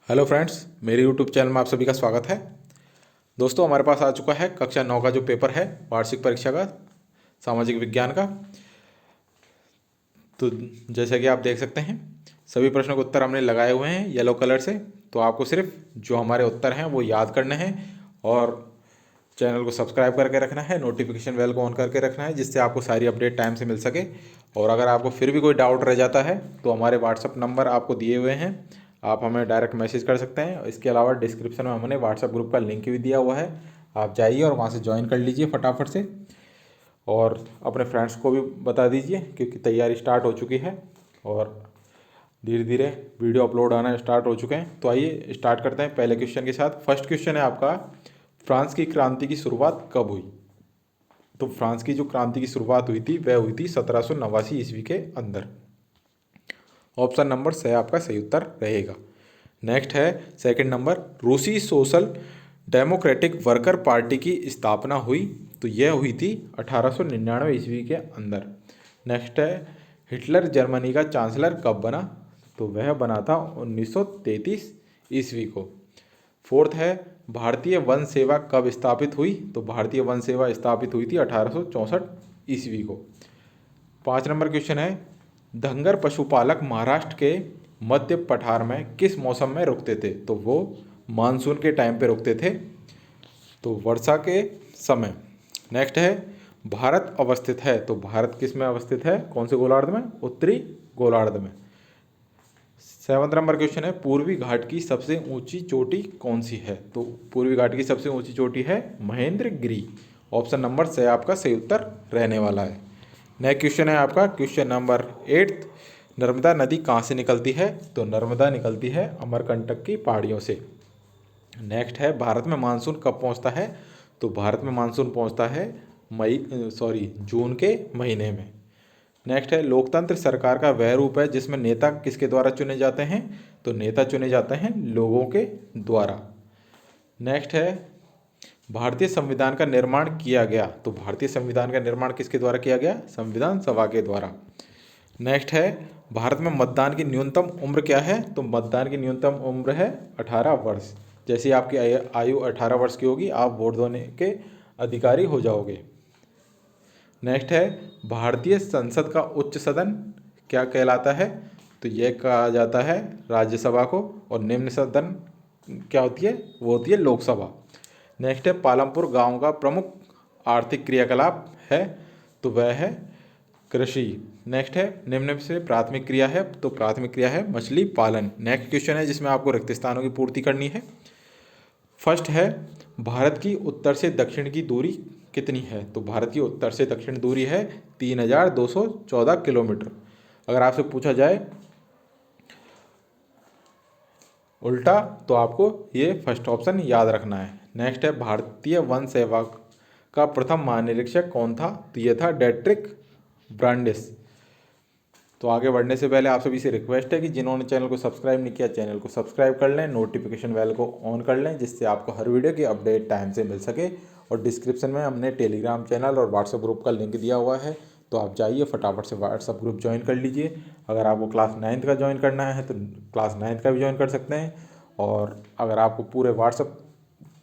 Hello friends, मेरे YouTube channel में आप सभी का स्वागत है। दोस्तों, हमारे पास आ चुका है कक्षा 9 का जो पेपर है वार्षिक परीक्षा का सामाजिक विज्ञान का। तो जैसा कि आप देख सकते हैं, सभी प्रश्नों के उत्तर हमने लगाए हुए हैं येलो कलर से। तो आपको सिर्फ जो हमारे उत्तर हैं वो याद करने हैं और चैनल को सब्सक्राइब करके रखना है, नोटिफिकेशन बेल को ऑन करके रखना है, जिससे आपको सारी अपडेट टाइम से मिल सके। और अगर आपको फिर भी कोई डाउट रह जाता है तो हमारे व्हाट्सअप नंबर आपको दिए हुए हैं, आप हमें डायरेक्ट मैसेज कर सकते हैं। इसके अलावा डिस्क्रिप्शन में हमने व्हाट्सअप ग्रुप का लिंक भी दिया हुआ है, आप जाइए और वहाँ से ज्वाइन कर लीजिए फटाफट से। और अपने फ्रेंड्स को भी बता दीजिए क्योंकि तैयारी स्टार्ट हो चुकी है और धीरे धीरे वीडियो अपलोड आना स्टार्ट हो चुके हैं। तो आइए स्टार्ट करते हैं पहले क्वेश्चन के साथ। फर्स्ट क्वेश्चन है आपका, फ्रांस की क्रांति की शुरुआत कब हुई? तो फ्रांस की जो क्रांति की शुरुआत हुई थी वह हुई थी 1789 ईस्वी के अंदर। ऑप्शन नंबर से आपका सही उत्तर रहेगा। नेक्स्ट है सेकंड नंबर, रूसी सोशल डेमोक्रेटिक वर्कर पार्टी की स्थापना हुई, तो यह हुई थी 1899 ईस्वी के अंदर। नेक्स्ट है, हिटलर जर्मनी का चांसलर कब बना? तो वह बना था 1933 ईस्वी को। फोर्थ है, भारतीय वन सेवा कब स्थापित हुई? तो भारतीय वन सेवा स्थापित हुई थी 1864 ईस्वी को। 5 नंबर क्वेश्चन है, धंगर पशुपालक महाराष्ट्र के मध्य पठार में किस मौसम में रुकते थे? तो वो मानसून के टाइम पे रुकते थे, तो वर्षा के समय। नेक्स्ट है, भारत अवस्थित है, तो भारत किस में अवस्थित है, कौन से गोलार्ध में? उत्तरी गोलार्ध में। 7 नंबर क्वेश्चन है, पूर्वी घाट की सबसे ऊंची चोटी कौन सी है? तो पूर्वी घाट की सबसे ऊंची चोटी है महेंद्रगिरी। ऑप्शन नंबर से आपका सही उत्तर रहने वाला है। नेक्स्ट क्वेश्चन है आपका क्वेश्चन नंबर 8, नर्मदा नदी कहाँ से निकलती है? तो नर्मदा निकलती है अमरकंटक की पहाड़ियों से। नेक्स्ट है, भारत में मानसून कब पहुंचता है? तो भारत में मानसून पहुंचता है जून के महीने में। नेक्स्ट है, लोकतंत्र सरकार का वह रूप है जिसमें नेता किसके द्वारा चुने जाते हैं? तो नेता चुने जाते हैं लोगों के द्वारा। नेक्स्ट है, भारतीय संविधान का निर्माण किया गया, तो भारतीय संविधान का निर्माण किसके द्वारा किया गया? संविधान सभा के द्वारा। नेक्स्ट है, भारत में मतदान की न्यूनतम उम्र क्या है? तो मतदान की न्यूनतम उम्र है 18 वर्ष। जैसे आपकी आयु 18 वर्ष की होगी, आप वोट देने के अधिकारी हो जाओगे। नेक्स्ट है, भारतीय संसद का उच्च सदन क्या कहलाता है? तो यह कहा जाता है राज्यसभा को, और निम्न सदन क्या होती है? वो होती है लोकसभा। नेक्स्ट है, पालमपुर गांव का प्रमुख आर्थिक क्रियाकलाप है, तो वह है कृषि। नेक्स्ट है, निम्न में से प्राथमिक क्रिया है, तो प्राथमिक क्रिया है मछली पालन। नेक्स्ट क्वेश्चन है जिसमें आपको रिक्त स्थानों की पूर्ति करनी है। फर्स्ट है, भारत की उत्तर से दक्षिण की दूरी कितनी है? तो भारत की उत्तर से दक्षिण दूरी है 3214 किलोमीटर। अगर आपसे पूछा जाए उल्टा तो आपको ये फर्स्ट ऑप्शन याद रखना है। नेक्स्ट है, भारतीय वन सेवा का प्रथम महानिरीक्षक कौन था? तो ये था डेट्रिक ब्रांडिस। तो आगे बढ़ने से पहले आप सभी से रिक्वेस्ट है कि जिन्होंने चैनल को सब्सक्राइब नहीं किया, चैनल को सब्सक्राइब कर लें, नोटिफिकेशन बेल को ऑन कर लें, जिससे आपको हर वीडियो की अपडेट टाइम से मिल सके। और डिस्क्रिप्शन में हमने टेलीग्राम चैनल और व्हाट्सएप ग्रुप का लिंक दिया हुआ है, तो आप जाइए फटाफट से व्हाट्सएप ग्रुप ज्वाइन कर लीजिए। अगर आपको क्लास 9th का ज्वाइन करना है तो क्लास 9th का भी ज्वाइन कर सकते हैं, और अगर आपको पूरे व्हाट्सएप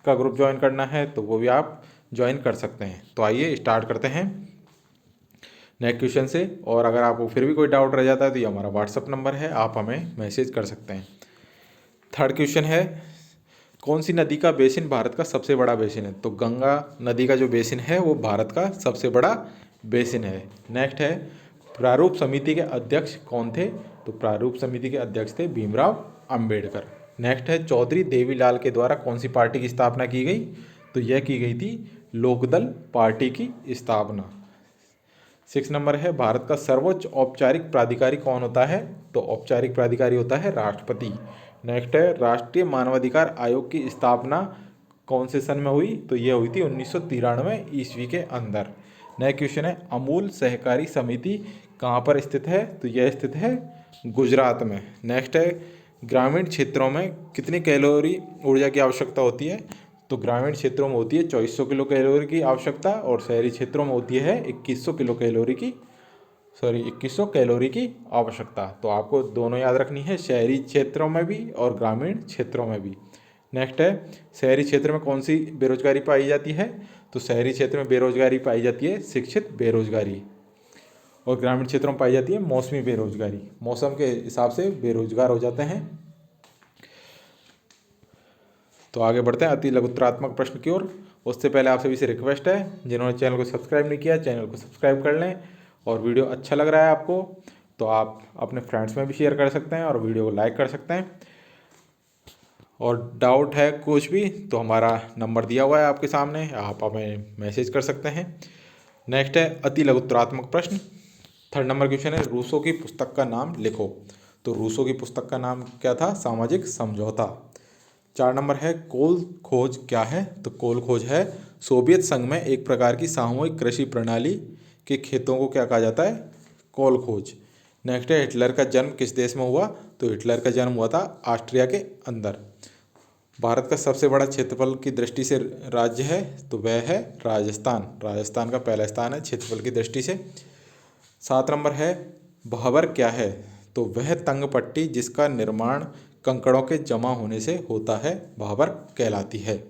का ग्रुप ज्वाइन करना है तो वो भी आप ज्वाइन कर सकते हैं। तो आइए स्टार्ट करते हैं नेक्स्ट क्वेश्चन से। और अगर आपको फिर भी कोई डाउट रह जाता है तो ये हमारा व्हाट्सअप नंबर है, आप हमें मैसेज कर सकते हैं। थर्ड क्वेश्चन है, कौन सी नदी का बेसिन भारत का सबसे बड़ा बेसिन है? तो गंगा नदी का जो बेसिन है वो भारत का सबसे बड़ा बेसिन है। नेक्स्ट है, प्रारूप समिति के अध्यक्ष कौन थे? तो प्रारूप समिति के अध्यक्ष थे भीमराव अंबेडकर। नेक्स्ट है, चौधरी देवीलाल के द्वारा कौन सी पार्टी की स्थापना की गई? तो यह की गई थी लोकदल पार्टी की स्थापना। 6 नंबर है, भारत का सर्वोच्च औपचारिक प्राधिकारी कौन होता है? तो औपचारिक प्राधिकारी होता है राष्ट्रपति। नेक्स्ट है, राष्ट्रीय मानवाधिकार आयोग की स्थापना कौन से सन में हुई? तो यह हुई थी 1993 ईस्वी के अंदर। नेक्स्ट क्वेश्चन है, अमूल सहकारी समिति कहाँ पर स्थित है? तो यह स्थित है गुजरात में। नेक्स्ट है, ग्रामीण क्षेत्रों में कितनी कैलोरी ऊर्जा की आवश्यकता होती है? तो ग्रामीण क्षेत्रों में होती है 2400 किलो कैलोरी की आवश्यकता, और शहरी क्षेत्रों में होती है 2100 किलो कैलोरी की 2100 कैलोरी की आवश्यकता। तो आपको दोनों याद रखनी है, शहरी क्षेत्रों में भी और ग्रामीण क्षेत्रों में भी। नेक्स्ट है, शहरी क्षेत्र में कौन सी बेरोजगारी पाई जाती है? तो शहरी क्षेत्र में बेरोजगारी पाई जाती है शिक्षित बेरोजगारी, और ग्रामीण क्षेत्रों में पाई जाती है मौसमी बेरोजगारी। मौसम के हिसाब से बेरोजगार हो जाते हैं। तो आगे बढ़ते हैं अति लघुत्तरात्मक प्रश्न की ओर। उससे पहले आप सभी से रिक्वेस्ट है, जिन्होंने चैनल को सब्सक्राइब नहीं किया चैनल को सब्सक्राइब कर लें, और वीडियो अच्छा लग रहा है आपको तो आप अपने फ्रेंड्स में भी शेयर कर सकते हैं और वीडियो को लाइक कर सकते हैं। और डाउट है कुछ भी तो हमारा नंबर दिया हुआ है आपके सामने, आप हमें मैसेज कर सकते हैं। नेक्स्ट है अति लघुत्तरात्मक प्रश्न। 3rd नंबर क्वेश्चन है, रूसो की पुस्तक का नाम लिखो। तो रूसो की पुस्तक का नाम क्या था? सामाजिक समझौता। 4 नंबर है, कोल खोज क्या है? तो कोल खोज है सोवियत संघ में एक प्रकार की सामूहिक कृषि प्रणाली के खेतों को क्या कहा जाता है? कोल खोज। नेक्स्ट है, हिटलर का जन्म किस देश में हुआ? तो हिटलर का जन्म हुआ था ऑस्ट्रिया के अंदर। भारत का सबसे बड़ा क्षेत्रफल की दृष्टि से राज्य है तो वह है राजस्थान। राजस्थान का पहला स्थान है क्षेत्रफल की दृष्टि से। 7 नंबर है, भंवर क्या है? तो वह तंग पट्टी जिसका निर्माण कंकड़ों के जमा होने से होता है भंवर कहलाती है।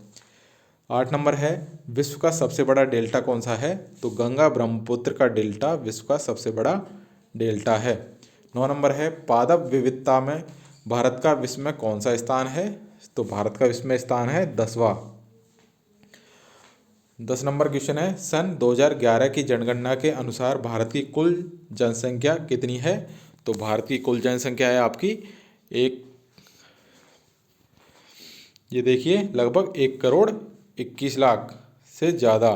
8 नंबर है, विश्व का सबसे बड़ा डेल्टा कौन सा है? तो गंगा ब्रह्मपुत्र का डेल्टा विश्व का सबसे बड़ा डेल्टा है। 9 नंबर है, पादप विविधता में भारत का विश्व में कौन सा स्थान है? तो भारत का विश्व में स्थान है 10वां। 10 नंबर क्वेश्चन है, सन 2011 की जनगणना के अनुसार भारत की कुल जनसंख्या कितनी है? तो भारत की कुल जनसंख्या है आपकी ये देखिए लगभग 1,21,00,000 से ज़्यादा,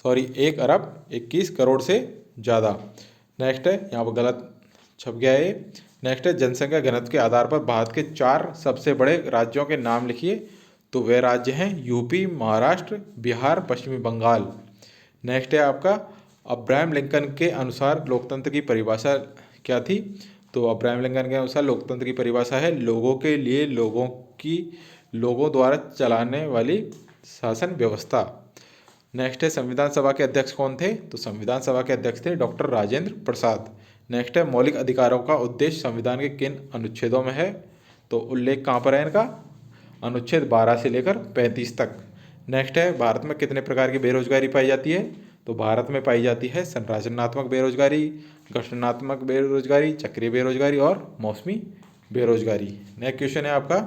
1,21,00,000 से ज़्यादा। नेक्स्ट है, यहाँ पर गलत छप गया है। नेक्स्ट है, जनसंख्या घनत्व के आधार पर भारत के 4 सबसे बड़े राज्यों के नाम लिखिए। तो वे राज्य हैं यूपी, महाराष्ट्र, बिहार, पश्चिमी बंगाल। नेक्स्ट है आपका, अब्राहम लिंकन के अनुसार लोकतंत्र की परिभाषा क्या थी? तो अब्राहम लिंकन के अनुसार लोकतंत्र की परिभाषा है लोगों के लिए लोगों द्वारा चलाने वाली शासन व्यवस्था। नेक्स्ट है, संविधान सभा के अध्यक्ष कौन थे? तो संविधान सभा के अध्यक्ष थे डॉक्टर राजेंद्र प्रसाद। नेक्स्ट है, मौलिक अधिकारों का उद्देश्य संविधान के किन अनुच्छेदों में है? तो उल्लेख कहाँ पर है इनका? अनुच्छेद 12 से लेकर 35 तक। नेक्स्ट है, भारत में कितने प्रकार की बेरोजगारी पाई जाती है? तो भारत में पाई जाती है संरचनात्मक बेरोजगारी, गठनात्मक बेरोजगारी, चक्रीय बेरोजगारी और मौसमी बेरोजगारी। नेक्स्ट क्वेश्चन है आपका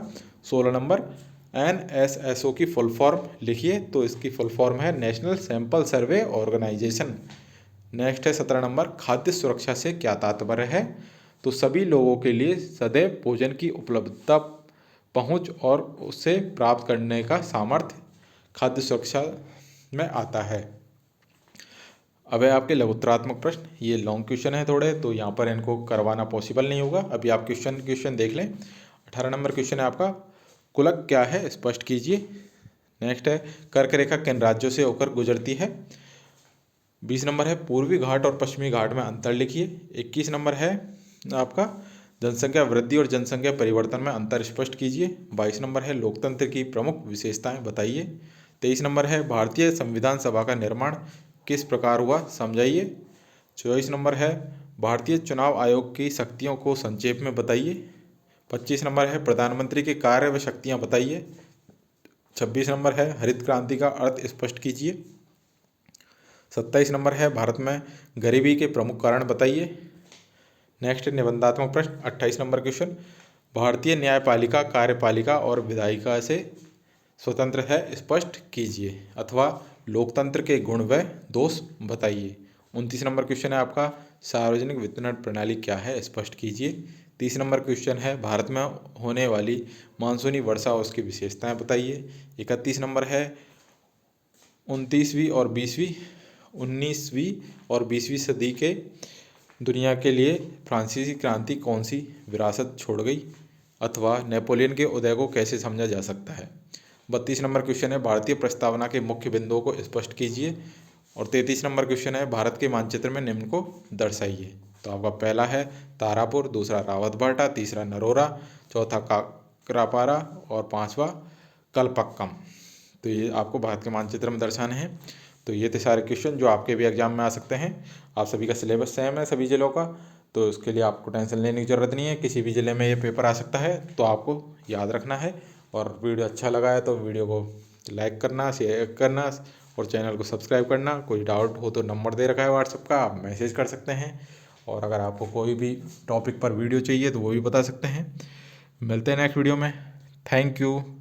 16 नंबर, NSSO की फुल फॉर्म लिखिए। तो इसकी फुल फॉर्म है National Sample Survey Organisation. Next है 17 नंबर, खाद्य सुरक्षा से क्या तात्पर्य है? तो सभी लोगों के लिए सदैव भोजन की उपलब्धता, पहुंच और उसे प्राप्त करने का सामर्थ्य खाद्य सुरक्षा में आता है। अब है आपके लघुत्तरात्मक प्रश्न। ये लॉन्ग क्वेश्चन है थोड़े, तो यहाँ पर इनको करवाना पॉसिबल नहीं होगा। अभी आप क्वेश्चन देख लें। 18 नंबर क्वेश्चन है आपका, कुलक क्या है? स्पष्ट कीजिए। नेक्स्ट है, कर्क रेखा किन राज्यों से होकर गुजरती है? 20 नंबर है, पूर्वी घाट और पश्चिमी घाट में अंतर लिखिए। 21 नंबर है आपका, जनसंख्या वृद्धि और जनसंख्या परिवर्तन में अंतर स्पष्ट कीजिए। 22 नंबर है, लोकतंत्र की प्रमुख विशेषताएं बताइए। 23 नंबर है, भारतीय संविधान सभा का निर्माण किस प्रकार हुआ समझाइए। 24 नंबर है, भारतीय चुनाव आयोग की शक्तियों को संक्षेप में बताइए। 25 नंबर है, प्रधानमंत्री के कार्य व शक्तियाँ बताइए। 26 नंबर है, हरित क्रांति का अर्थ स्पष्ट कीजिए। 27 नंबर है, भारत में गरीबी के प्रमुख कारण बताइए। नेक्स्ट निबंधात्मक प्रश्न 28 नंबर क्वेश्चन, भारतीय न्यायपालिका कार्यपालिका और विधायिका से स्वतंत्र है, स्पष्ट कीजिए, अथवा लोकतंत्र के गुण व दोष बताइए। 29 नंबर क्वेश्चन है आपका, सार्वजनिक वितरण प्रणाली क्या है, स्पष्ट कीजिए। 30 नंबर क्वेश्चन है, भारत में होने वाली मानसूनी वर्षा और उसकी विशेषताएं बताइए। 31 नंबर है, 19वीं और 20वीं सदी के दुनिया के लिए फ्रांसीसी क्रांति कौन सी विरासत छोड़ गई, अथवा नेपोलियन के उदय को कैसे समझा जा सकता है। 32 नंबर क्वेश्चन है, भारतीय प्रस्तावना के मुख्य बिंदुओं को स्पष्ट कीजिए। और 33 नंबर क्वेश्चन है, भारत के मानचित्र में निम्न को दर्शाइए। तो आपका पहला है तारापुर, दूसरा रावतभाटा, तीसरा नरोरा, चौथा काकरापारा और 5वां कलपक्कम। तो ये आपको भारत के मानचित्र में दर्शाने हैं। तो तो ये थे सारे क्वेश्चन जो आपके भी एग्जाम में आ सकते हैं। आप सभी का सिलेबस सेम है सभी जिलों का, तो इसके लिए आपको टेंशन लेने की ज़रूरत नहीं है। किसी भी ज़िले में ये पेपर आ सकता है, तो आपको याद रखना है। और वीडियो अच्छा लगा है तो वीडियो को लाइक करना, शेयर करना और चैनल को सब्सक्राइब करना। कोई डाउट हो तो नंबर दे रखा है व्हाट्सएप का, आप मैसेज कर सकते हैं। और अगर आपको कोई भी टॉपिक पर वीडियो चाहिए तो वो भी बता सकते हैं। मिलते हैं नेक्स्ट वीडियो में। Thank you.